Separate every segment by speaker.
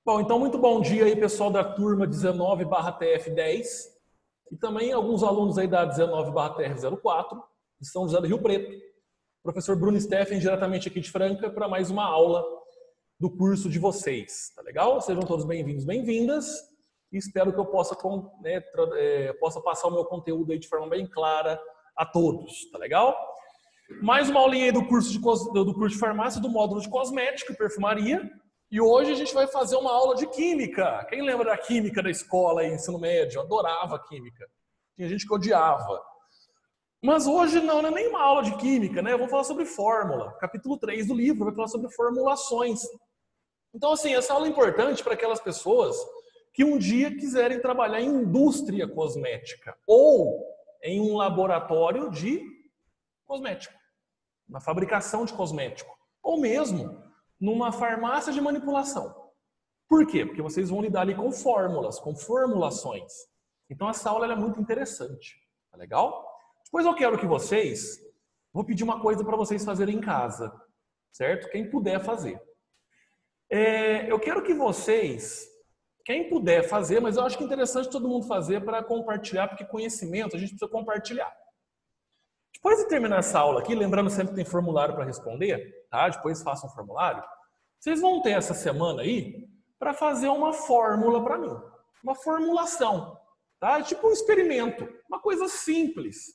Speaker 1: Bom, então muito bom dia aí, pessoal da turma 19/TF10 e também alguns alunos aí da 19/TR04 de São José do Rio Preto. Professor Bruno Steffen, diretamente aqui de Franca, para mais uma aula do curso de vocês. Tá legal? Sejam todos bem-vindos, bem-vindas. E espero que eu possa, possa passar o meu conteúdo aí de forma bem clara a todos. Tá legal? Mais uma aulinha aí do curso de farmácia, do módulo de cosmética e perfumaria. E hoje a gente vai fazer uma aula de química. Quem lembra da química da escola e ensino médio? Eu adorava química. Tinha gente que odiava. Mas hoje não é nem uma aula de química, né? Eu vou falar sobre fórmula. Capítulo 3 do livro vai falar sobre formulações. Então, assim, essa aula é importante para aquelas pessoas que um dia quiserem trabalhar em indústria cosmética ou em um laboratório de cosmético, na fabricação de cosmético, ou mesmo numa farmácia de manipulação. Por quê? Porque vocês vão lidar ali com fórmulas, com formulações. Então essa aula é muito interessante. Tá legal? Depois eu quero que vocês... Vou pedir uma coisa para vocês fazerem em casa. Certo? Quem puder fazer. Eu quero que vocês... Quem puder fazer, mas eu acho que é interessante todo mundo fazer para compartilhar, porque conhecimento a gente precisa compartilhar. Depois de terminar essa aula aqui, lembrando sempre que tem formulário para responder, tá? Depois façam um formulário. Vocês vão ter essa semana aí para fazer uma fórmula para mim. Uma formulação, tá? Tipo um experimento, uma coisa simples.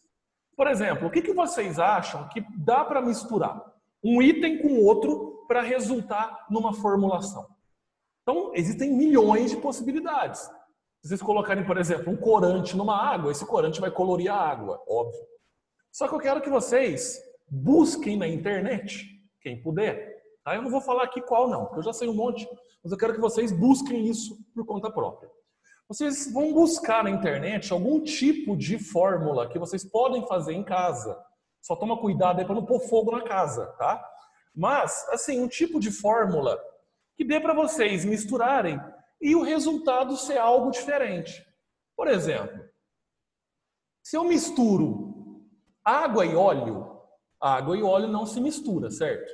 Speaker 1: Por exemplo, o que vocês acham que dá para misturar um item com outro para resultar numa formulação? Então, existem milhões de possibilidades. Se vocês colocarem, por exemplo, um corante numa água, esse corante vai colorir a água, óbvio. Só que eu quero que vocês busquem na internet, quem puder. Tá? Eu não vou falar aqui qual não, porque eu já sei um monte, mas eu quero que vocês busquem isso por conta própria. Vocês vão buscar na internet algum tipo de fórmula que vocês podem fazer em casa. Só toma cuidado aí para não pôr fogo na casa, tá? Mas, assim, um tipo de fórmula que dê para vocês misturarem e o resultado ser algo diferente. Por exemplo, se eu misturo água e óleo não se mistura, certo?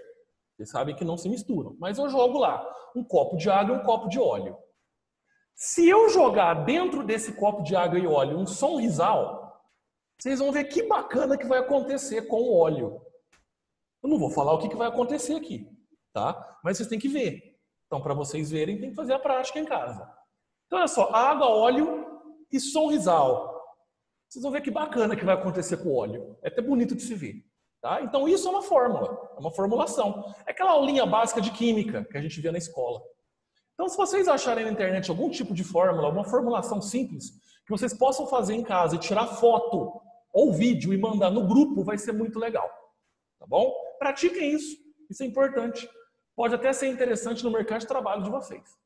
Speaker 1: Vocês sabem que não se misturam. Mas eu jogo lá um copo de água e um copo de óleo. Se eu jogar dentro desse copo de água e óleo um sonrisal, vocês vão ver que bacana que vai acontecer com o óleo. Eu não vou falar o que vai acontecer aqui, tá? Mas vocês têm que ver. Então, para vocês verem, tem que fazer a prática em casa. Então, olha só, água, óleo e sonrisal. Vocês vão ver que bacana que vai acontecer com o óleo. É até bonito de se ver. Tá? Então isso é uma fórmula, é uma formulação. É aquela aulinha básica de química que a gente vê na escola. Então se vocês acharem na internet algum tipo de fórmula, uma formulação simples, que vocês possam fazer em casa e tirar foto ou vídeo e mandar no grupo, vai ser muito legal. Tá bom? Pratiquem isso. Isso é importante. Pode até ser interessante no mercado de trabalho de vocês.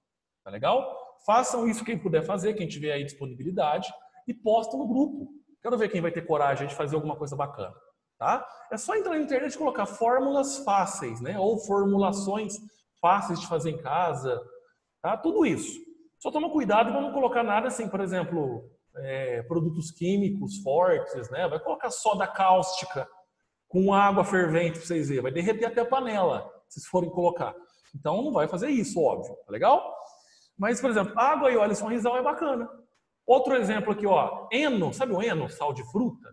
Speaker 1: Tá legal? Façam isso quem puder fazer, quem tiver aí disponibilidade. E posta no grupo. Quero ver quem vai ter coragem de fazer alguma coisa bacana. Tá? É só entrar na internet e colocar fórmulas fáceis, né? Ou formulações fáceis de fazer em casa. Tá? Tudo isso. Só toma cuidado para não colocar nada assim, por exemplo, produtos químicos fortes, né? Vai colocar soda cáustica com água fervente para vocês verem. Vai derreter até a panela, se vocês forem colocar. Então não vai fazer isso, óbvio. Tá legal? Mas, por exemplo, água e óleo sonrisal é bacana. Outro exemplo aqui, ó, Eno, sabe o Eno, sal de fruta?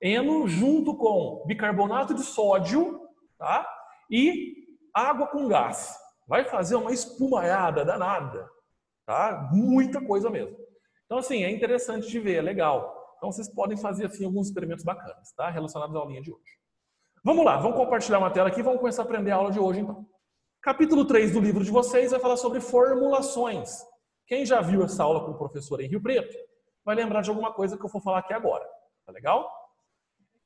Speaker 1: Eno junto com bicarbonato de sódio, tá? E água com gás. Vai fazer uma espumalhada danada, tá? Muita coisa mesmo. Então, assim, é interessante de ver, é legal. Então, vocês podem fazer, assim, alguns experimentos bacanas, tá? Relacionados à aulinha de hoje. Vamos lá, vamos compartilhar uma tela aqui e vamos começar a aprender a aula de hoje, então. Capítulo 3 do livro de vocês vai falar sobre formulações. Quem já viu essa aula com o professor em Rio Preto vai lembrar de alguma coisa que eu vou falar aqui agora. Tá legal?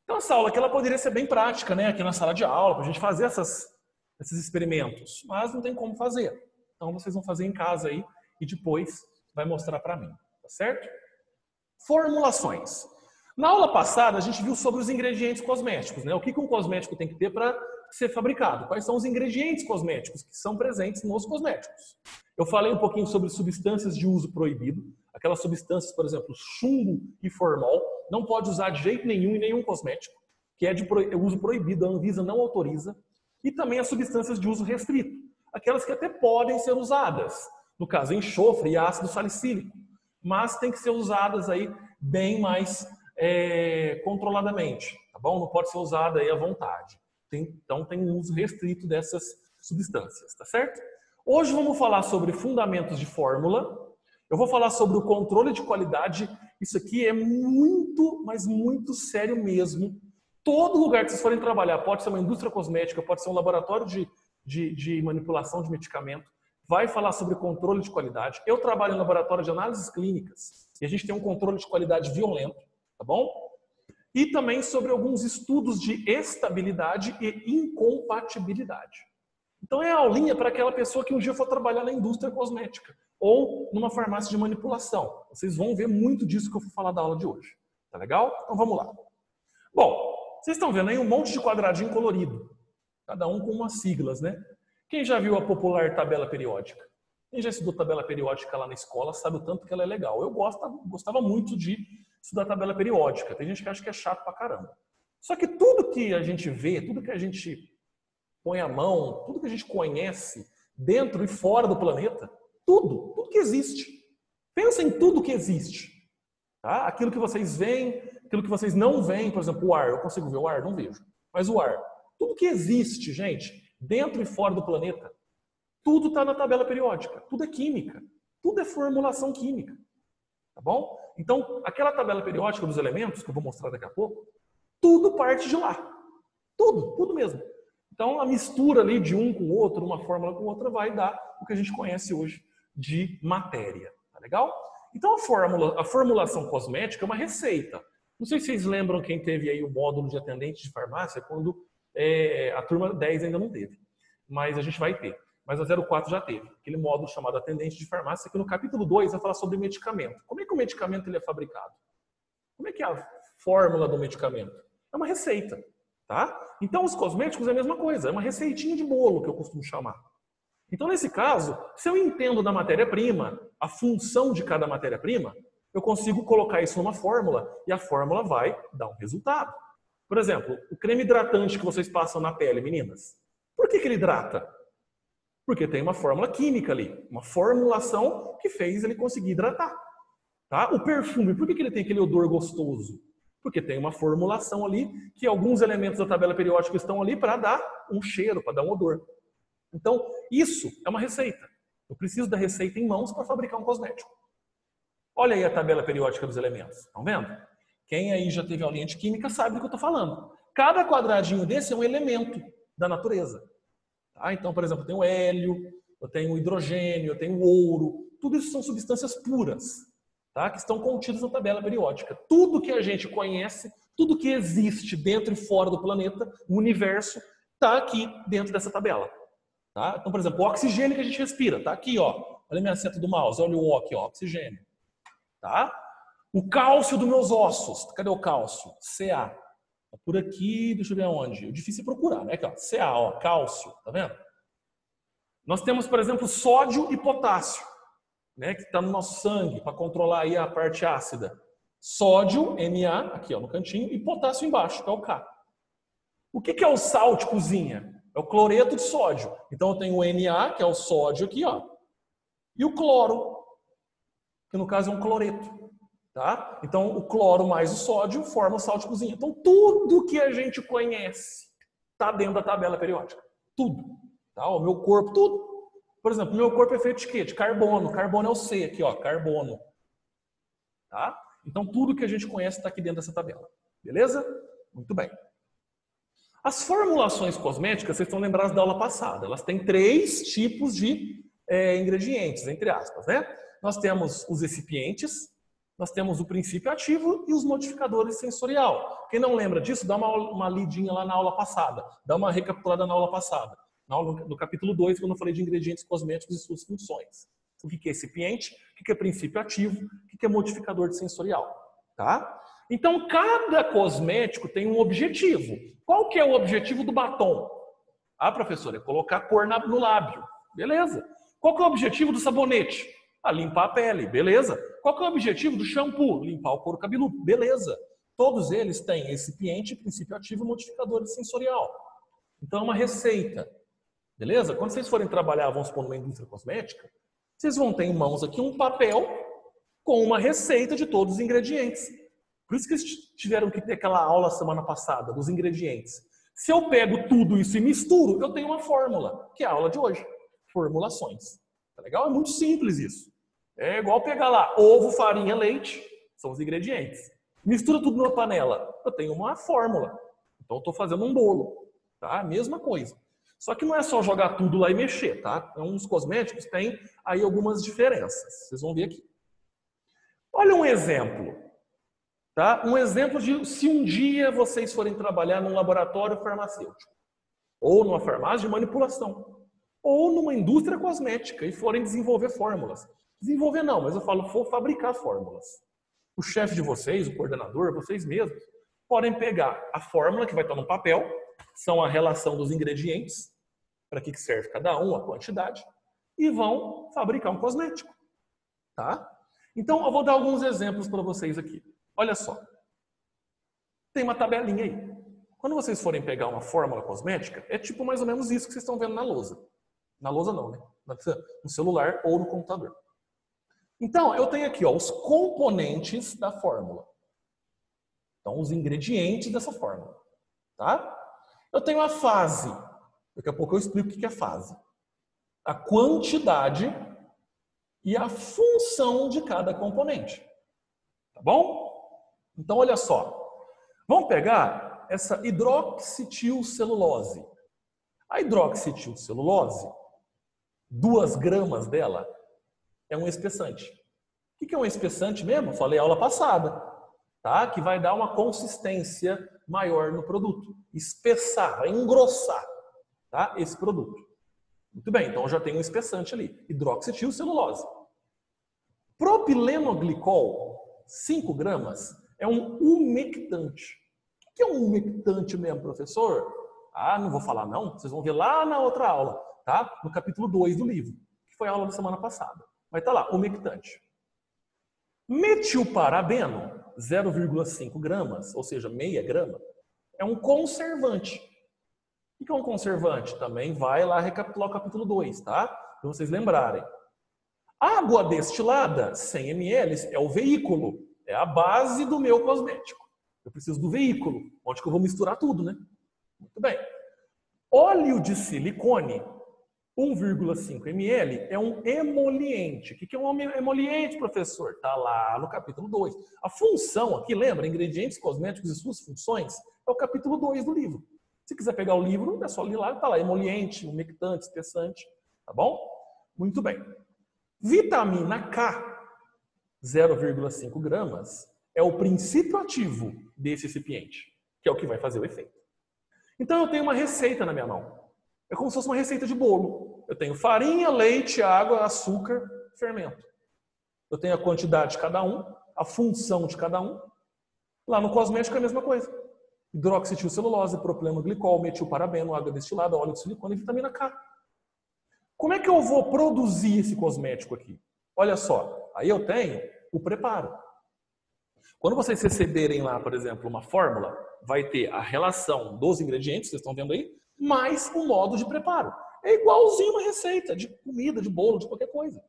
Speaker 1: Então essa aula aqui ela poderia ser bem prática, né? Aqui na sala de aula, para a gente fazer esses experimentos. Mas não tem como fazer. Então vocês vão fazer em casa aí e depois vai mostrar para mim. Tá certo? Formulações. Na aula passada a gente viu sobre os ingredientes cosméticos, né? O que um cosmético tem que ter para ser fabricado? Quais são os ingredientes cosméticos que são presentes nos cosméticos? Eu falei um pouquinho sobre substâncias de uso proibido. Aquelas substâncias, por exemplo, chumbo e formol, não pode usar de jeito nenhum em nenhum cosmético, que é de uso proibido, a Anvisa não autoriza. E também as substâncias de uso restrito, aquelas que até podem ser usadas, No caso, enxofre e ácido salicílico. Mas tem que ser usadas aí bem mais controladamente, tá bom? Não pode ser usada aí à vontade. Então tem um uso restrito dessas substâncias, tá certo? Hoje vamos falar sobre fundamentos de fórmula. Eu vou falar sobre o controle de qualidade. Isso aqui é muito, mas muito sério mesmo. Todo lugar que vocês forem trabalhar, pode ser uma indústria cosmética, pode ser um laboratório de manipulação de medicamento, vai falar sobre controle de qualidade. Eu trabalho em laboratório de análises clínicas e a gente tem um controle de qualidade violento, tá bom? E também sobre alguns estudos de estabilidade e incompatibilidade. Então é a aulinha para aquela pessoa que um dia for trabalhar na indústria cosmética ou numa farmácia de manipulação. Vocês vão ver muito disso que eu vou falar da aula de hoje. Tá legal? Então vamos lá. Bom, vocês estão vendo aí um monte de quadradinho colorido. Cada um com umas siglas, né? Quem já viu a popular tabela periódica? Quem já estudou tabela periódica lá na escola sabe o tanto que ela é legal. Eu gostava muito de estudar tabela periódica. Tem gente que acha que é chato pra caramba. Só que tudo que a gente vê, tudo que a gente põe a mão, tudo que a gente conhece dentro e fora do planeta, tudo que existe. Pensa em tudo que existe. Tá? Aquilo que vocês veem, aquilo que vocês não veem, por exemplo, o ar. Eu consigo ver o ar? Não vejo. Mas o ar. Tudo que existe, gente, dentro e fora do planeta, tudo está na tabela periódica. Tudo é química. Tudo é formulação química. Tá bom? Então, aquela tabela periódica dos elementos, que eu vou mostrar daqui a pouco, tudo parte de lá. Tudo mesmo. Então, a mistura ali de um com o outro, uma fórmula com outra, vai dar o que a gente conhece hoje de matéria. Tá legal? Então, a formulação cosmética é uma receita. Não sei se vocês lembram quem teve aí o módulo de atendente de farmácia, quando a turma 10 ainda não teve. Mas a gente vai ter. Mas a 04 já teve. Aquele módulo chamado atendente de farmácia, que no capítulo 2 vai falar sobre medicamento. Como é que o medicamento ele é fabricado? Como é que é a fórmula do medicamento? É uma receita. Tá? Então, os cosméticos é a mesma coisa. É uma receitinha de bolo, que eu costumo chamar. Então, nesse caso, se eu entendo da matéria-prima, a função de cada matéria-prima, eu consigo colocar isso numa fórmula e a fórmula vai dar um resultado. Por exemplo, o creme hidratante que vocês passam na pele, meninas. Por que ele hidrata? Porque tem uma fórmula química ali, uma formulação que fez ele conseguir hidratar. Tá? O perfume, por que ele tem aquele odor gostoso? Porque tem uma formulação ali que alguns elementos da tabela periódica estão ali para dar um cheiro, para dar um odor. Então, isso é uma receita. Eu preciso da receita em mãos para fabricar um cosmético. Olha aí a tabela periódica dos elementos. Estão vendo? Quem aí já teve aulinha de química sabe do que eu estou falando. Cada quadradinho desse é um elemento da natureza. Tá? Então, por exemplo, eu tenho hélio, eu tenho hidrogênio, eu tenho ouro. Tudo isso são substâncias puras, tá? Que estão contidas na tabela periódica. Tudo que a gente conhece, tudo que existe dentro e fora do planeta, o universo, está aqui dentro dessa tabela. Tá? Então, por exemplo, o oxigênio que a gente respira, está aqui, ó. Olha a minha seta do mouse, olha o O aqui, ó, oxigênio. Tá? O cálcio dos meus ossos, cadê o cálcio? Ca. Tá por aqui, deixa eu ver aonde. É difícil procurar, né? Aqui, ó, Ca, ó, cálcio, tá vendo? Nós temos, por exemplo, sódio e potássio, né? Que está no nosso sangue, para controlar aí a parte ácida. Sódio, Na, aqui ó, no cantinho, e potássio embaixo, que é o K. O que é o sal de cozinha? É o cloreto de sódio. Então eu tenho o Na, que é o sódio aqui, ó. E o cloro, que no caso é um cloreto. Tá? Então, o cloro mais o sódio forma o sal de cozinha. Então, tudo que a gente conhece está dentro da tabela periódica. Tudo. Tá? O meu corpo, tudo. Por exemplo, o meu corpo é feito de quê? De carbono. Carbono é o C aqui, ó, carbono. Tá? Então, tudo que a gente conhece está aqui dentro dessa tabela. Beleza? Muito bem. As formulações cosméticas, vocês estão lembrados da aula passada. Elas têm 3 tipos de ingredientes, entre aspas, né? Nós temos os excipientes, nós temos o princípio ativo e os modificadores sensorial. Quem não lembra disso, dá uma lidinha lá na aula passada. Dá uma recapitulada na aula passada. Na aula, no capítulo 2, quando eu falei de ingredientes cosméticos e suas funções. O que é excipiente, o que é princípio ativo, o que é modificador de sensorial. Tá? Então, cada cosmético tem um objetivo. Qual que é o objetivo do batom? Ah, professor, é colocar cor no lábio. Beleza. Qual que é o objetivo do sabonete? Ah, limpar a pele. Beleza. Qual que é o objetivo do shampoo? Limpar o couro cabeludo. Beleza. Todos eles têm recipiente, princípio ativo e modificador sensorial. Então é uma receita. Beleza? Quando vocês forem trabalhar, vamos supor, numa indústria cosmética, Vocês vão ter em mãos aqui um papel com uma receita de todos os ingredientes. Por isso que eles tiveram que ter aquela aula semana passada dos ingredientes. Se eu pego tudo isso e misturo, eu tenho uma fórmula, que é a aula de hoje. Formulações. Tá legal? É muito simples isso. É igual pegar lá ovo, farinha, leite, são os ingredientes. Mistura tudo numa panela, eu tenho uma fórmula. Então eu estou fazendo um bolo, tá? Mesma coisa. Só que não é só jogar tudo lá e mexer, tá? Uns cosméticos têm aí algumas diferenças. Vocês vão ver aqui. Olha um exemplo, tá? Um exemplo de se um dia vocês forem trabalhar num laboratório farmacêutico, ou numa farmácia de manipulação, ou numa indústria cosmética e forem desenvolver fórmulas. Desenvolver não, mas eu falo, for fabricar fórmulas. O chefe de vocês, o coordenador, vocês mesmos, podem pegar a fórmula que vai estar no papel, são a relação dos ingredientes, para que serve cada um, a quantidade, e vão fabricar um cosmético. Tá? Então, eu vou dar alguns exemplos para vocês aqui. Olha só. Tem uma tabelinha aí. Quando vocês forem pegar uma fórmula cosmética, é tipo mais ou menos isso que vocês estão vendo na lousa. Na lousa não, né? No celular ou no computador. Então, eu tenho aqui ó, os componentes da fórmula. Então, os ingredientes dessa fórmula. Tá? Eu tenho a fase. Daqui a pouco eu explico o que é fase. A quantidade e a função de cada componente. Tá bom? Então, olha só. Vamos pegar essa hidroxitilcelulose. A hidroxitilcelulose, 2 gramas dela, é um espessante. O que é um espessante mesmo? Eu falei aula passada. Tá? Que vai dar uma consistência maior no produto. Espessar, vai engrossar, tá? Esse produto. Muito bem, então eu já tenho um espessante ali. Hidroxitilcelulose. Propilenoglicol, 5 gramas, é um umectante. O que é um umectante mesmo, professor? Ah, não vou falar não. Vocês vão ver lá na outra aula, tá? No capítulo 2 do livro, que foi a aula da semana passada. Vai estar lá, umectante. Metilparabeno, 0,5 gramas, ou seja, meia grama, é um conservante. O que é um conservante? Também vai lá recapitular o capítulo 2, tá? Para vocês lembrarem. Água destilada, 100 ml, é o veículo, é a base do meu cosmético. Eu preciso do veículo, onde que eu vou misturar tudo, né? Muito bem. Óleo de silicone, 1,5 ml, é um emoliente. O que é um emoliente, professor? Está lá no capítulo 2. A função aqui, lembra? Ingredientes cosméticos e suas funções, é o capítulo 2 do livro. Se quiser pegar o livro, é só ler lá, está lá, emoliente, umectante, espessante. Tá bom? Muito bem. Vitamina K, 0,5 gramas, é o princípio ativo desse recipiente, que é o que vai fazer o efeito. Então eu tenho uma receita na minha mão. É como se fosse uma receita de bolo. Eu tenho farinha, leite, água, açúcar, fermento. Eu tenho a quantidade de cada um, a função de cada um. Lá no cosmético é a mesma coisa. Hidroxitilcelulose, propilenoglicol, metilparabeno, água destilada, óleo de silicone e vitamina K. Como é que eu vou produzir esse cosmético aqui? Olha só, aí eu tenho o preparo. Quando vocês receberem lá, por exemplo, uma fórmula, vai ter a relação dos ingredientes, vocês estão vendo aí, mais o modo de preparo. É igualzinho uma receita de comida, de bolo, de qualquer coisa.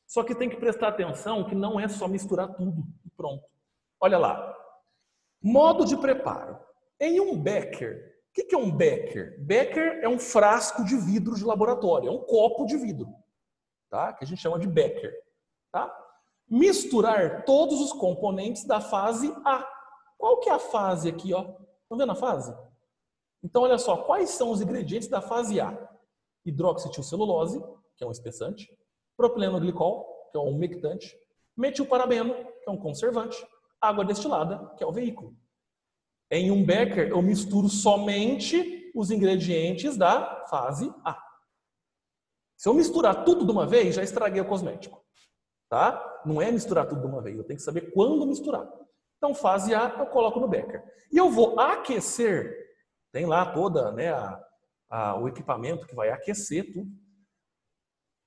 Speaker 1: Só que tem que prestar atenção que não é só misturar tudo e pronto. Olha lá. Modo de preparo. Em um becker. O que é um becker? Becker é um frasco de vidro de laboratório. É um copo de vidro. Tá? Que a gente chama de becker. Tá? Misturar todos os componentes da fase A. Qual que é a fase aqui? Ó? Estão vendo a fase? Então, olha só, quais são os ingredientes da fase A? Hidroxitilcelulose, que é um espessante, propilenoglicol, que é um umectante, metilparabeno, que é um conservante, água destilada, que é o veículo. Em um becker, eu misturo somente os ingredientes da fase A. Se eu misturar tudo de uma vez, já estraguei o cosmético. Tá? Não é misturar tudo de uma vez, eu tenho que saber quando misturar. Então, fase A, eu coloco no becker. E eu vou aquecer. Tem lá toda, né, o equipamento que vai aquecer tudo.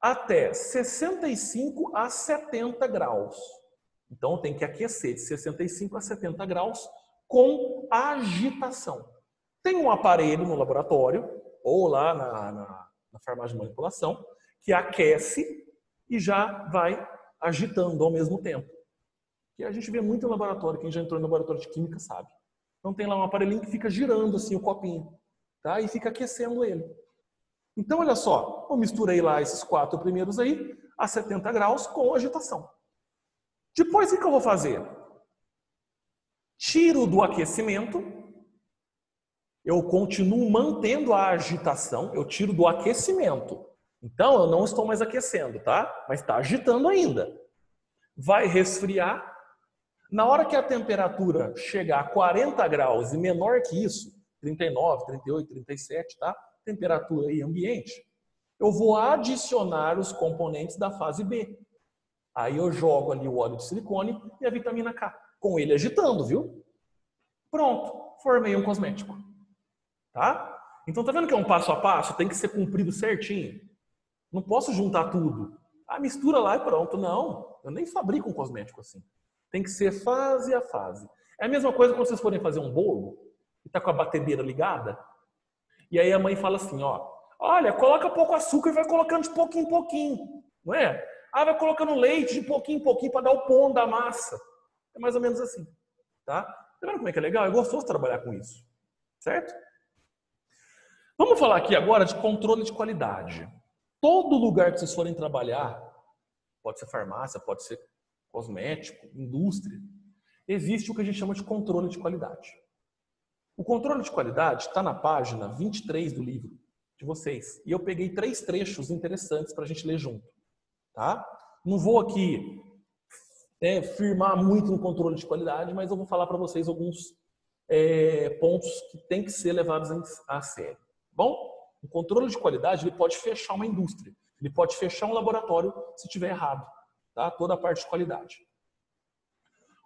Speaker 1: Até 65 a 70 graus. Então, tem que aquecer de 65 a 70 graus com agitação. Tem um aparelho no laboratório, ou lá na farmácia de manipulação, que aquece e já vai agitando ao mesmo tempo. Que a gente vê muito em laboratório, quem já entrou no laboratório de química sabe. Então tem lá um aparelhinho que fica girando assim o copinho, tá? E fica aquecendo ele. Então olha só, eu misturei lá esses 4 primeiros aí a 70 graus com agitação. Depois o que eu vou fazer? Tiro do aquecimento, eu continuo mantendo a agitação, eu tiro do aquecimento. Então eu não estou mais aquecendo, tá? Mas está agitando ainda. Vai resfriar. Na hora que a temperatura chegar a 40 graus e menor que isso, 39, 38, 37, tá? Temperatura aí ambiente, eu vou adicionar os componentes da fase B. Aí eu jogo ali o óleo de silicone e a vitamina K, com ele agitando, viu? Pronto, formei um cosmético. Tá? Então tá vendo que é um passo a passo? Tem que ser cumprido certinho. Não posso juntar tudo. Ah, mistura lá e pronto. Não, eu nem fabrico um cosmético assim. Tem que ser fase a fase. É a mesma coisa quando vocês forem fazer um bolo e tá com a batedeira ligada. E aí a mãe fala assim, ó, olha, coloca pouco açúcar e vai colocando de pouquinho em pouquinho, não é? Ah, vai colocando leite de pouquinho em pouquinho para dar o ponto da massa. É mais ou menos assim, tá? Tá vendo como é que é legal? É gostoso trabalhar com isso, certo? Vamos falar aqui agora de controle de qualidade. Todo lugar que vocês forem trabalhar, pode ser farmácia, pode ser cosmético, indústria, existe o que a gente chama de controle de qualidade. O controle de qualidade está na página 23 do livro de vocês. E eu peguei 3 trechos interessantes para a gente ler junto. Tá? Não vou aqui firmar muito no controle de qualidade, mas eu vou falar para vocês alguns pontos que têm que ser levados a sério. Bom, o controle de qualidade ele pode fechar uma indústria, ele pode fechar um laboratório se estiver errado. Tá? Toda a parte de qualidade.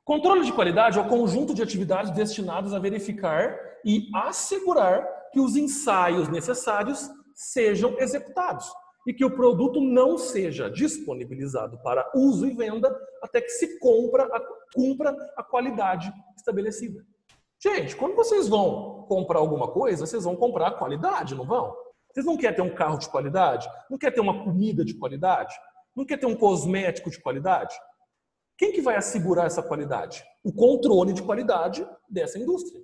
Speaker 1: Controle de qualidade é o conjunto de atividades destinadas a verificar e assegurar que os ensaios necessários sejam executados e que o produto não seja disponibilizado para uso e venda até que se cumpra a qualidade estabelecida. Gente, quando vocês vão comprar alguma coisa, vocês vão comprar a qualidade, não vão? Vocês não querem ter um carro de qualidade? Não querem ter uma comida de qualidade? Não querem ter um cosmético de qualidade? Quem que vai assegurar essa qualidade? O controle de qualidade dessa indústria.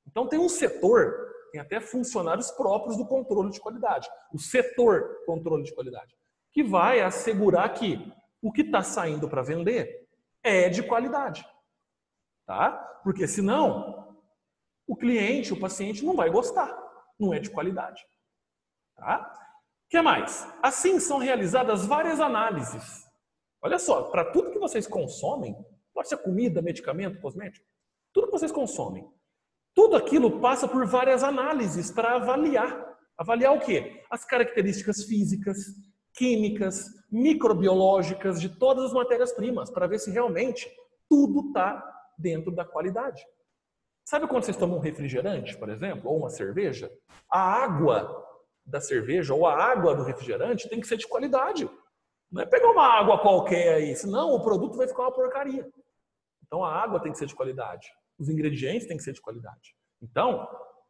Speaker 1: Então tem um setor, tem até funcionários próprios do controle de qualidade. O setor controle de qualidade. Que vai assegurar que o que está saindo para vender é de qualidade. Tá? Porque senão, o cliente, o paciente não vai gostar. Não é de qualidade. Tá? O que mais? Assim são realizadas várias análises. Olha só, para tudo que vocês consomem, pode ser comida, medicamento, cosmético, tudo que vocês consomem, tudo aquilo passa por várias análises para avaliar. Avaliar o quê? As características físicas, químicas, microbiológicas de todas as matérias-primas, para ver se realmente tudo está dentro da qualidade. Sabe quando vocês tomam um refrigerante, por exemplo, ou uma cerveja? A água da cerveja ou a água do refrigerante tem que ser de qualidade. Não é pegar uma água qualquer aí, senão o produto vai ficar uma porcaria. Então a água tem que ser de qualidade. Os ingredientes têm que ser de qualidade. Então,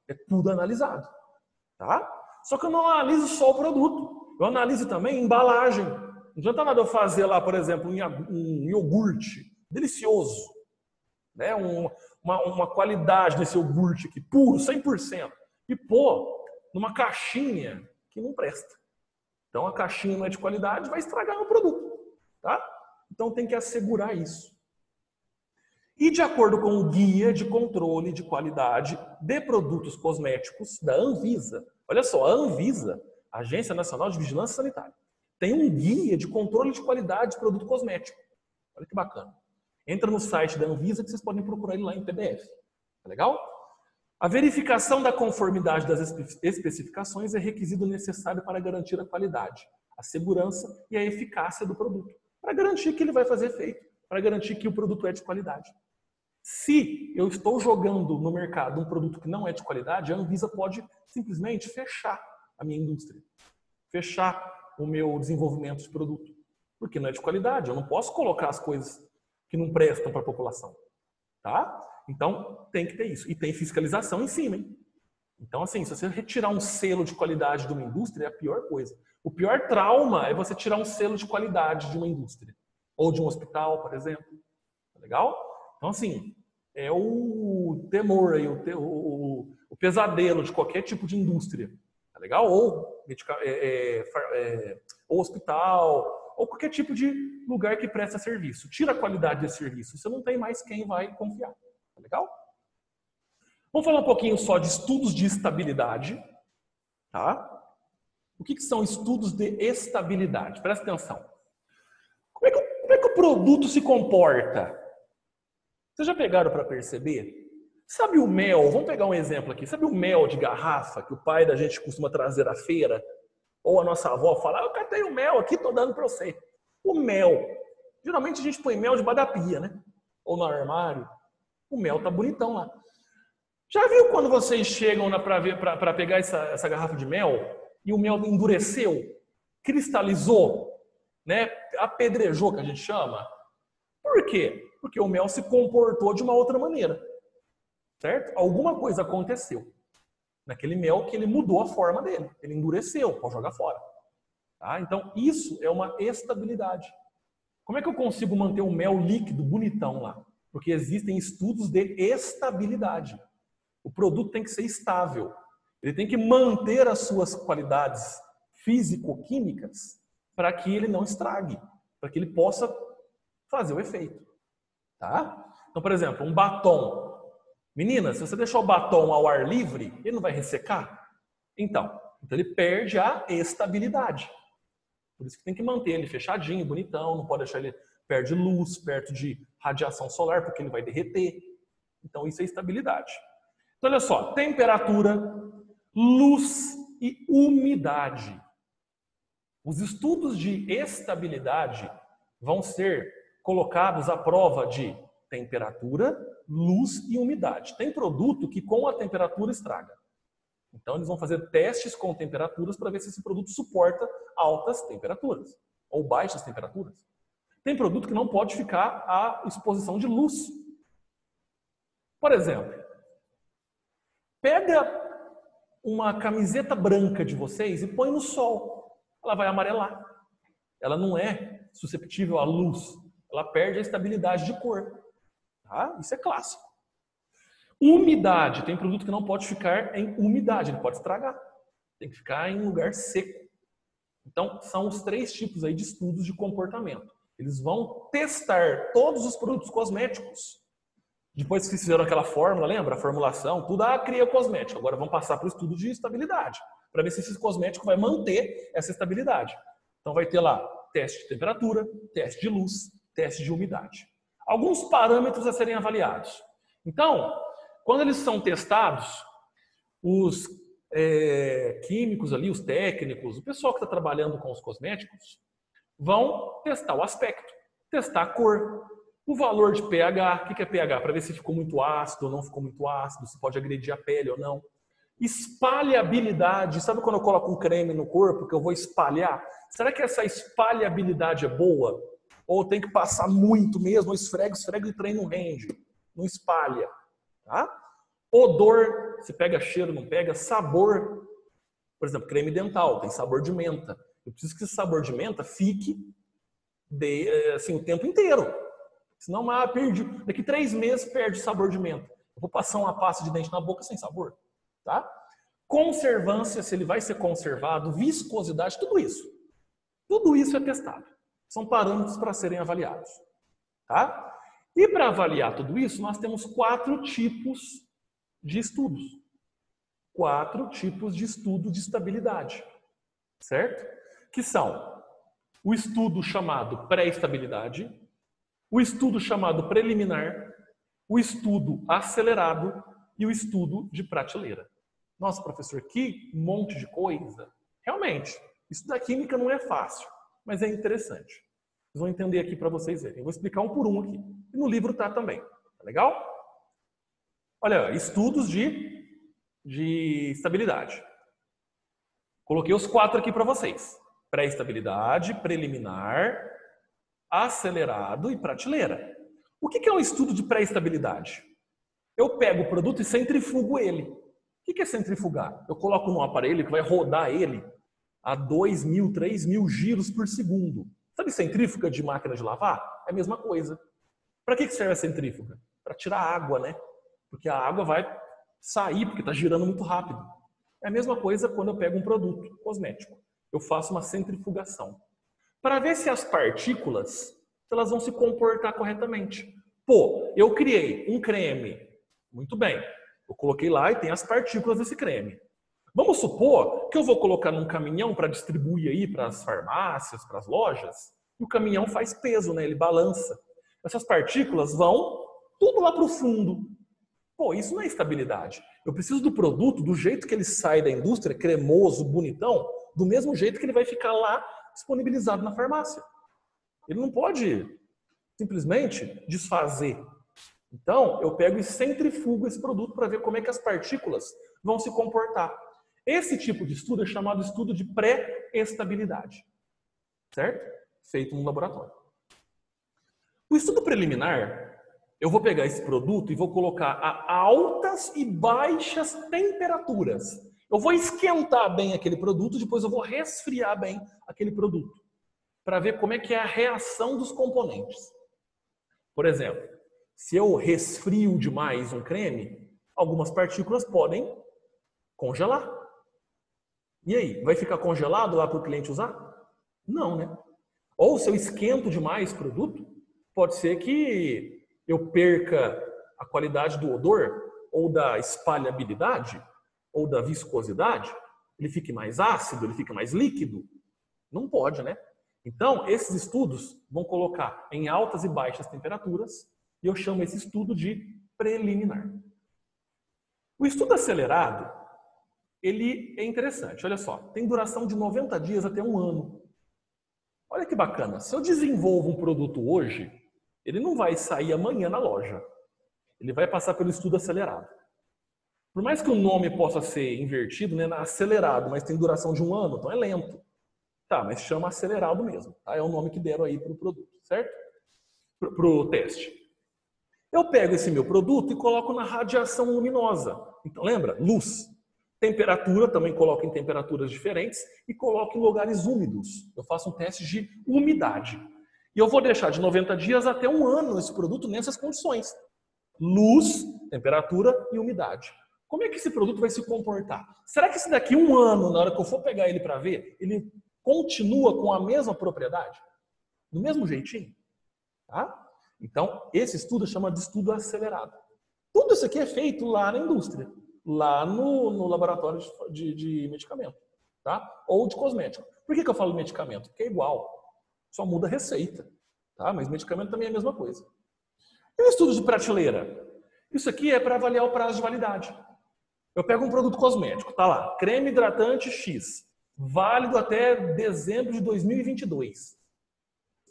Speaker 1: é tudo analisado. Tá? Só que eu não analiso só o produto. Eu analiso também a embalagem. Não adianta nada eu fazer lá, por exemplo, um iogurte delicioso. Né? Uma qualidade desse iogurte aqui, puro, 100%. E pôr numa caixinha que não presta. Então, a caixinha não é de qualidade, vai estragar o produto. Tá? Então, tem que assegurar isso. E, de acordo com o Guia de Controle de Qualidade de Produtos Cosméticos da Anvisa, olha só, a Anvisa, Agência Nacional de Vigilância Sanitária, tem um guia de controle de qualidade de produto cosmético. Olha que bacana. Entra no site da Anvisa que vocês podem procurar ele lá em PDF. Tá legal? A verificação da conformidade das especificações é requisito necessário para garantir a qualidade, a segurança e a eficácia do produto, para garantir que ele vai fazer efeito, para garantir que o produto é de qualidade. Se eu estou jogando no mercado um produto que não é de qualidade, a Anvisa pode simplesmente fechar a minha indústria, fechar o meu desenvolvimento de produto, porque não é de qualidade. Eu não posso colocar as coisas que não prestam para a população. Tá? Então, tem que ter isso. E tem fiscalização em cima, hein? Então, assim, se você retirar um selo de qualidade de uma indústria, é a pior coisa. O pior trauma é você tirar um selo de qualidade de uma indústria. Ou de um hospital, por exemplo. Tá legal? Então, assim, é o temor aí, o pesadelo de qualquer tipo de indústria. Tá legal? Ou hospital, ou qualquer tipo de lugar que presta serviço. Tira a qualidade desse serviço. Você não tem mais quem vai confiar. Tá legal? Vamos falar um pouquinho só de estudos de estabilidade. Tá? O que são estudos de estabilidade? Presta atenção. Como é que o produto se comporta? Vocês já pegaram para perceber? Sabe o mel? Vamos pegar um exemplo aqui. Sabe o mel de garrafa que o pai da gente costuma trazer à feira? Ou a nossa avó fala, eu catei o mel aqui, tô dando para você. O mel. Geralmente a gente põe mel debaixo da pia, né? Ou no armário. O mel tá bonitão lá. Já viu quando vocês chegam para pegar essa garrafa de mel e o mel endureceu, cristalizou, né? Apedrejou, que a gente chama? Por quê? Porque o mel se comportou de uma outra maneira, certo? Alguma coisa aconteceu naquele mel que ele mudou a forma dele, ele endureceu, pode jogar fora. Tá? Então, isso é uma estabilidade. Como é que eu consigo manter o mel líquido bonitão lá? Porque existem estudos de estabilidade. O produto tem que ser estável. Ele tem que manter as suas qualidades físico-químicas para que ele não estrague, para que ele possa fazer o efeito. Tá? Então, por exemplo, um batom. Menina, se você deixar o batom ao ar livre, ele não vai ressecar? Então ele perde a estabilidade. Por isso que tem que manter ele fechadinho, bonitão, não pode deixar ele perto de luz, perto de radiação solar, porque ele vai derreter. Então isso é estabilidade. Então olha só, temperatura, luz e umidade. Os estudos de estabilidade vão ser colocados à prova de temperatura, luz e umidade. Tem produto que com a temperatura estraga. Então eles vão fazer testes com temperaturas para ver se esse produto suporta altas temperaturas ou baixas temperaturas. Tem produto que não pode ficar à exposição de luz. Por exemplo, pega uma camiseta branca de vocês e põe no sol. Ela vai amarelar. Ela não é susceptível à luz. Ela perde a estabilidade de cor. Tá? Isso é clássico. Umidade. Tem produto que não pode ficar em umidade. Ele pode estragar. Tem que ficar em lugar seco. Então, são os 3 tipos aí de estudos de comportamento. Eles vão testar todos os produtos cosméticos. Depois que fizeram aquela fórmula, lembra? A formulação, tudo cria cosmético. Agora vão passar para o estudo de estabilidade, para ver se esse cosmético vai manter essa estabilidade. Então vai ter lá teste de temperatura, teste de luz, teste de umidade. Alguns parâmetros a serem avaliados. Então, quando eles são testados, os químicos ali, os técnicos, o pessoal que está trabalhando com os cosméticos, vão testar o aspecto, testar a cor, o valor de pH. O que é pH? Para ver se ficou muito ácido ou não ficou muito ácido, se pode agredir a pele ou não. Espalhabilidade. Sabe quando eu coloco um creme no corpo que eu vou espalhar? Será que essa espalhabilidade é boa? Ou tem que passar muito mesmo? Ou esfrega e o trem não rende, não espalha. Tá? Odor, se pega cheiro, não pega. Sabor, por exemplo, creme dental, tem sabor de menta. Eu preciso que esse sabor de menta fique assim, o tempo inteiro. Senão, perdi. Daqui 3 meses perde o sabor de menta. Eu vou passar uma pasta de dente na boca sem sabor. Tá? Conservância, se ele vai ser conservado, viscosidade, tudo isso. Tudo isso é testado. São parâmetros para serem avaliados. Tá? E para avaliar tudo isso, nós temos 4 tipos de estudos. 4 tipos de estudo de estabilidade. Certo? Que são o estudo chamado pré-estabilidade, o estudo chamado preliminar, o estudo acelerado e o estudo de prateleira. Nossa, professor, que monte de coisa. Realmente, estudar química não é fácil, mas é interessante. Vocês vão entender aqui para vocês verem. Eu vou explicar um por um aqui. E no livro tá também. Tá legal? Olha, estudos de estabilidade. Coloquei os 4 aqui para vocês. Pré-estabilidade, preliminar, acelerado e prateleira. O que é um estudo de pré-estabilidade? Eu pego o produto e centrifugo ele. O que é centrifugar? Eu coloco num aparelho que vai rodar ele a 2.000, 3.000 giros por segundo. Sabe centrífuga de máquina de lavar? É a mesma coisa. Para que serve a centrífuga? Para tirar água, né? Porque a água vai sair, porque está girando muito rápido. É a mesma coisa quando eu pego um produto cosmético. Eu faço uma centrifugação. Para ver se as partículas elas vão se comportar corretamente. Pô, eu criei um creme. Muito bem. Eu coloquei lá e tem as partículas desse creme. Vamos supor que eu vou colocar num caminhão para distribuir aí para as farmácias, para as lojas. E o caminhão faz peso, né? Ele balança. Essas partículas vão tudo lá para o fundo. Pô, isso não é estabilidade. Eu preciso do produto do jeito que ele sai da indústria, cremoso, bonitão, do mesmo jeito que ele vai ficar lá disponibilizado na farmácia. Ele não pode simplesmente desfazer. Então, eu pego e centrifugo esse produto para ver como é que as partículas vão se comportar. Esse tipo de estudo é chamado estudo de pré-estabilidade. Certo? Feito no laboratório. O estudo preliminar, eu vou pegar esse produto e vou colocar a altas e baixas temperaturas. Eu vou esquentar bem aquele produto, depois eu vou resfriar bem aquele produto, para ver como é que é a reação dos componentes. Por exemplo, se eu resfrio demais um creme, algumas partículas podem congelar. E aí, vai ficar congelado lá para o cliente usar? Não, né? Ou se eu esquento demais o produto, pode ser que eu perca a qualidade do odor, ou da espalhabilidade, ou da viscosidade. Ele fique mais ácido, ele fica mais líquido. Não pode, né? Então, esses estudos vão colocar em altas e baixas temperaturas, e eu chamo esse estudo de preliminar. O estudo acelerado, ele é interessante. Olha só, tem duração de 90 dias até um ano. Olha que bacana. Se eu desenvolvo um produto hoje, ele não vai sair amanhã na loja. Ele vai passar pelo estudo acelerado. Por mais que o nome possa ser invertido, né, acelerado, mas tem duração de um ano, então é lento. Tá, mas chama acelerado mesmo. Tá? É o nome que deram aí para o produto, certo? Para o teste. Eu pego esse meu produto e coloco na radiação luminosa. Então, lembra? Luz. Temperatura, também coloco em temperaturas diferentes e coloco em lugares úmidos. Eu faço um teste de umidade. E eu vou deixar de 90 dias até um ano esse produto nessas condições. Luz, temperatura e umidade. Como é que esse produto vai se comportar? Será que se daqui a um ano, na hora que eu for pegar ele para ver, ele continua com a mesma propriedade? Do mesmo jeitinho? Tá? Então, esse estudo chama de estudo acelerado. Tudo isso aqui é feito lá na indústria, lá no laboratório de medicamento, tá? Ou de cosmético. Por que eu falo medicamento? Porque é igual, só muda a receita, tá? Mas medicamento também é a mesma coisa. E o estudo de prateleira? Isso aqui é para avaliar o prazo de validade. Eu pego um produto cosmético, tá lá, creme hidratante X, válido até dezembro de 2022.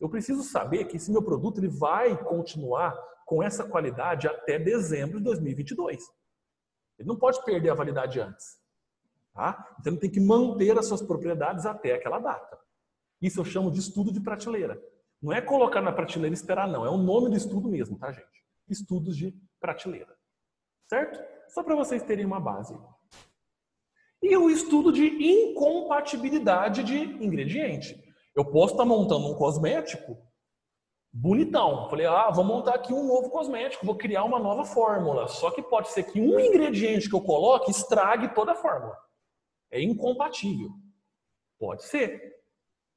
Speaker 1: Eu preciso saber que esse meu produto ele vai continuar com essa qualidade até dezembro de 2022. Ele não pode perder a validade antes. Tá? Então ele tem que manter as suas propriedades até aquela data. Isso eu chamo de estudo de prateleira. Não é colocar na prateleira e esperar, não. É o nome do estudo mesmo, tá, gente? Estudos de prateleira. Certo? Só para vocês terem uma base. E o estudo de incompatibilidade de ingrediente. Eu posso estar montando um cosmético bonitão. Falei, vou montar aqui um novo cosmético, vou criar uma nova fórmula. Só que pode ser que um ingrediente que eu coloque estrague toda a fórmula. É incompatível. Pode ser.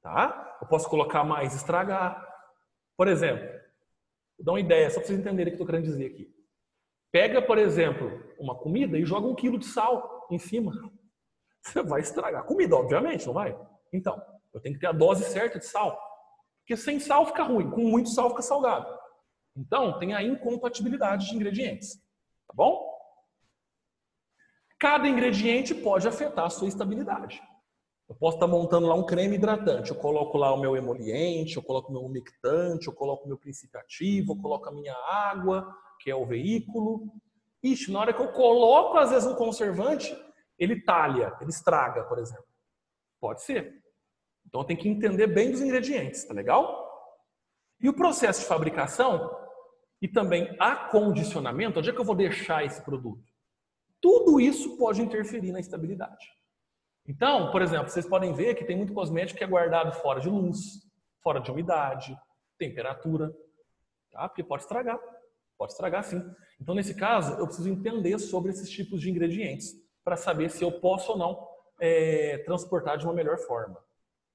Speaker 1: Tá? Eu posso colocar mais e estragar. Por exemplo, vou dar uma ideia, só para vocês entenderem o que eu estou querendo dizer aqui. Pega, por exemplo, uma comida e joga 1 quilo de sal em cima. Você vai estragar a comida, obviamente, não vai? Então, eu tenho que ter a dose certa de sal. Porque sem sal fica ruim, com muito sal fica salgado. Então, tem a incompatibilidade de ingredientes. Tá bom? Cada ingrediente pode afetar a sua estabilidade. Eu posso estar montando lá um creme hidratante. Eu coloco lá o meu emoliente, eu coloco o meu umectante, eu coloco o meu princípio ativo, eu coloco a minha água, que é o veículo. Ixi, na hora que eu coloco, às vezes, um conservante, ele talha, ele estraga, por exemplo. Pode ser. Então, eu tenho que entender bem dos ingredientes, tá legal? E o processo de fabricação e também acondicionamento, onde é que eu vou deixar esse produto? Tudo isso pode interferir na estabilidade. Então, por exemplo, vocês podem ver que tem muito cosmético que é guardado fora de luz, fora de umidade, temperatura, tá? Porque pode estragar sim. Então, nesse caso, eu preciso entender sobre esses tipos de ingredientes para saber se eu posso ou não transportar de uma melhor forma.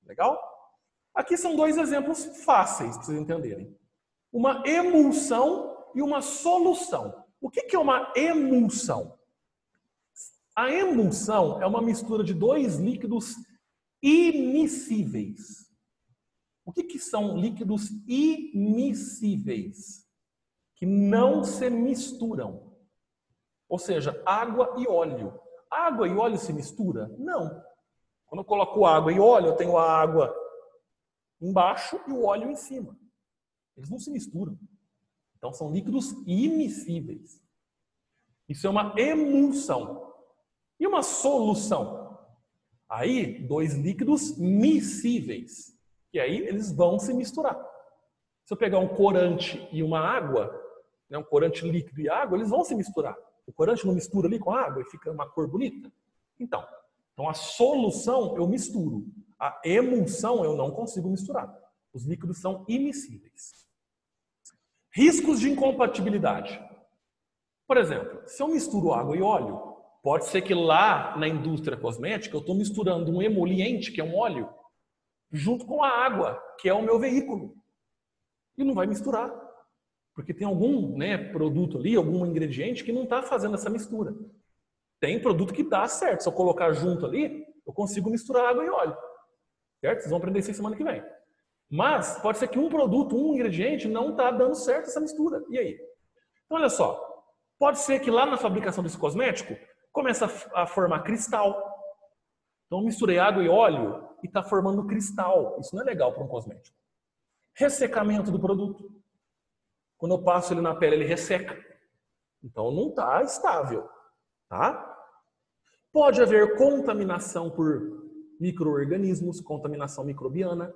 Speaker 1: Legal? Aqui são dois exemplos fáceis para vocês entenderem. Uma emulsão e uma solução. O que é uma emulsão? A emulsão é uma mistura de dois líquidos immiscíveis. O que são líquidos immiscíveis? Que não se misturam. Ou seja, água e óleo. Água e óleo se mistura? Não. Quando eu coloco água e óleo, eu tenho a água embaixo e o óleo em cima. Eles não se misturam. Então são líquidos immiscíveis. Isso é uma emulsão. E uma solução? Aí, dois líquidos miscíveis. E aí eles vão se misturar. Se eu pegar um corante e uma água, né, um corante líquido e água, eles vão se misturar. O corante não mistura ali com a água e fica uma cor bonita? Então a solução eu misturo. A emulsão eu não consigo misturar. Os líquidos são immiscíveis. Riscos de incompatibilidade. Por exemplo, se eu misturo água e óleo, pode ser que lá na indústria cosmética eu estou misturando um emoliente, que é um óleo, junto com a água, que é o meu veículo. E não vai misturar. Porque tem algum produto ali, algum ingrediente que não está fazendo essa mistura. Tem produto que dá certo. Se eu colocar junto ali, eu consigo misturar água e óleo. Certo? Vocês vão aprender isso semana que vem. Mas pode ser que um produto, um ingrediente, não está dando certo essa mistura. E aí? Então, olha só. Pode ser que lá na fabricação desse cosmético comece a formar cristal. Então, eu misturei água e óleo e está formando cristal. Isso não é legal para um cosmético. Ressecamento do produto. Quando eu passo ele na pele, ele resseca. Então, não está estável. Tá? Pode haver contaminação por micro-organismos, contaminação microbiana.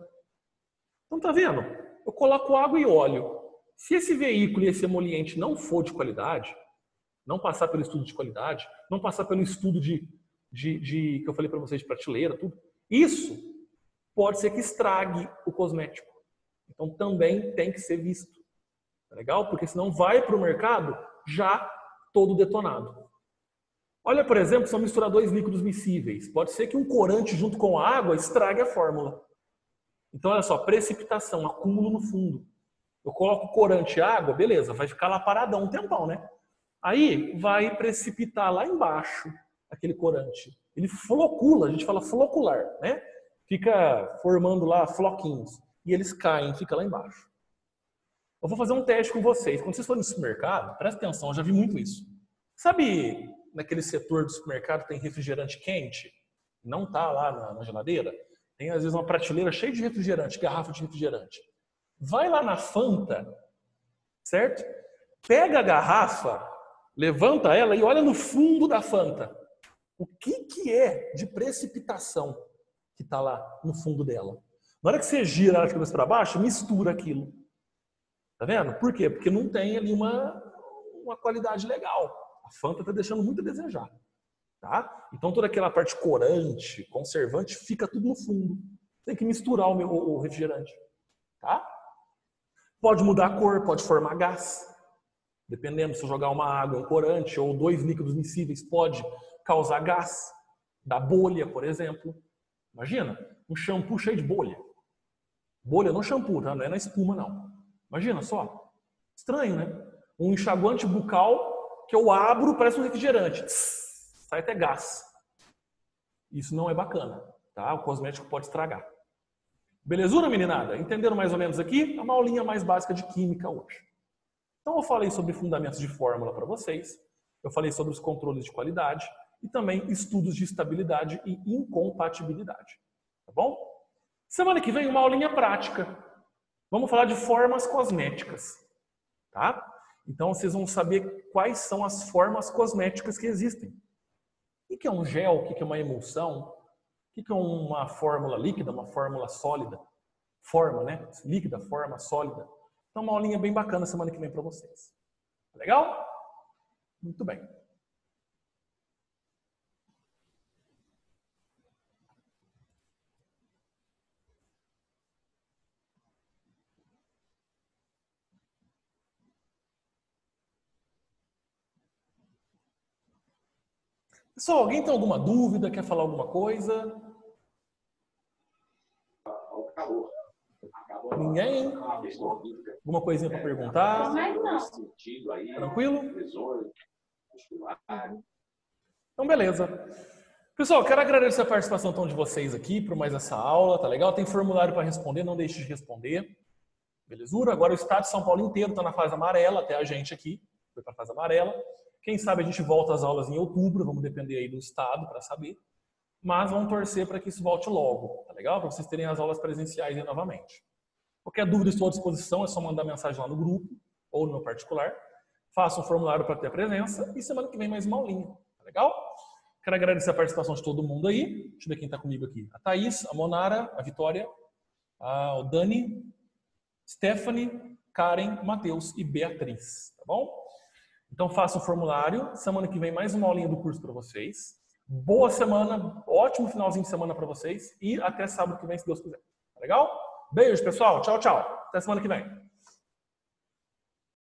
Speaker 1: Então, tá vendo? Eu coloco água e óleo. Se esse veículo e esse emoliente não for de qualidade, não passar pelo estudo de qualidade, não passar pelo estudo que eu falei para vocês de prateleira, tudo, isso pode ser que estrague o cosmético. Então, também tem que ser visto. Tá legal? Porque senão vai para o mercado já todo detonado. Olha, por exemplo, se eu misturar dois líquidos miscíveis, pode ser que um corante junto com a água estrague a fórmula. Então, olha só, precipitação, acúmulo no fundo. Eu coloco corante e água, beleza, vai ficar lá paradão um tempão, né? Aí vai precipitar lá embaixo aquele corante. Ele flocula, a gente fala flocular, né? Fica formando lá floquinhos. E eles caem, fica lá embaixo. Eu vou fazer um teste com vocês. Quando vocês forem no supermercado, presta atenção, eu já vi muito isso. Sabe naquele setor do supermercado tem refrigerante quente? Não tá lá na geladeira? Tem às vezes uma prateleira cheia de refrigerante, garrafa de refrigerante. Vai lá na Fanta, certo? Pega a garrafa, levanta ela e olha no fundo da Fanta. O que é de precipitação que está lá no fundo dela? Na hora que você gira ela de cabeça para baixo, mistura aquilo. Tá vendo? Por quê? Porque não tem ali uma qualidade legal. A Fanta está deixando muito a desejar. Tá? Então toda aquela parte corante, conservante, fica tudo no fundo. Tem que misturar o refrigerante. Tá? Pode mudar a cor, pode formar gás. Dependendo se eu jogar uma água, um corante ou dois líquidos miscíveis, pode causar gás. Da bolha, por exemplo. Imagina, um shampoo cheio de bolha. Bolha no shampoo, tá? Não é na espuma, não. Imagina só. Estranho, né? Um enxaguante bucal que eu abro, parece um refrigerante. Sai até gás. Isso não é bacana, tá? O cosmético pode estragar. Belezura, meninada? Entenderam mais ou menos aqui? É uma aulinha mais básica de química hoje. Então eu falei sobre fundamentos de fórmula para vocês. Eu falei sobre os controles de qualidade e também estudos de estabilidade e incompatibilidade. Tá bom? Semana que vem uma aulinha prática. Vamos falar de formas cosméticas. Tá? Então vocês vão saber quais são as formas cosméticas que existem. O que é um gel? O que é uma emulsão? O que é uma fórmula líquida, uma fórmula sólida? Forma, né? Líquida, forma, sólida. Então uma aulinha bem bacana semana que vem para vocês. Legal? Muito bem. Pessoal, alguém tem alguma dúvida? Quer falar alguma coisa? Ninguém? Alguma coisinha para perguntar? Tranquilo? Então, beleza. Pessoal, quero agradecer a participação então, de vocês aqui por mais essa aula, tá legal? Tem formulário para responder, não deixe de responder. Belezura? Agora o estado de São Paulo inteiro está na fase amarela, até a gente aqui foi para a fase amarela. Quem sabe a gente volta às aulas em outubro, vamos depender aí do estado para saber. Mas vamos torcer para que isso volte logo, tá legal? Para vocês terem as aulas presenciais aí novamente. Qualquer dúvida, estou à disposição, é só mandar mensagem lá no grupo ou no meu particular. Faça um formulário para ter a presença e semana que vem mais uma aulinha, tá legal? Quero agradecer a participação de todo mundo aí. Deixa eu ver quem está comigo aqui. A Thaís, a Monara, a Vitória, o Dani, Stephanie, Karen, Matheus e Beatriz, tá bom? Então faça um formulário. Semana que vem mais uma aulinha do curso para vocês. Boa semana, ótimo finalzinho de semana para vocês e até sábado que vem, se Deus quiser. Tá legal? Beijo, pessoal. Tchau, tchau. Até semana que vem.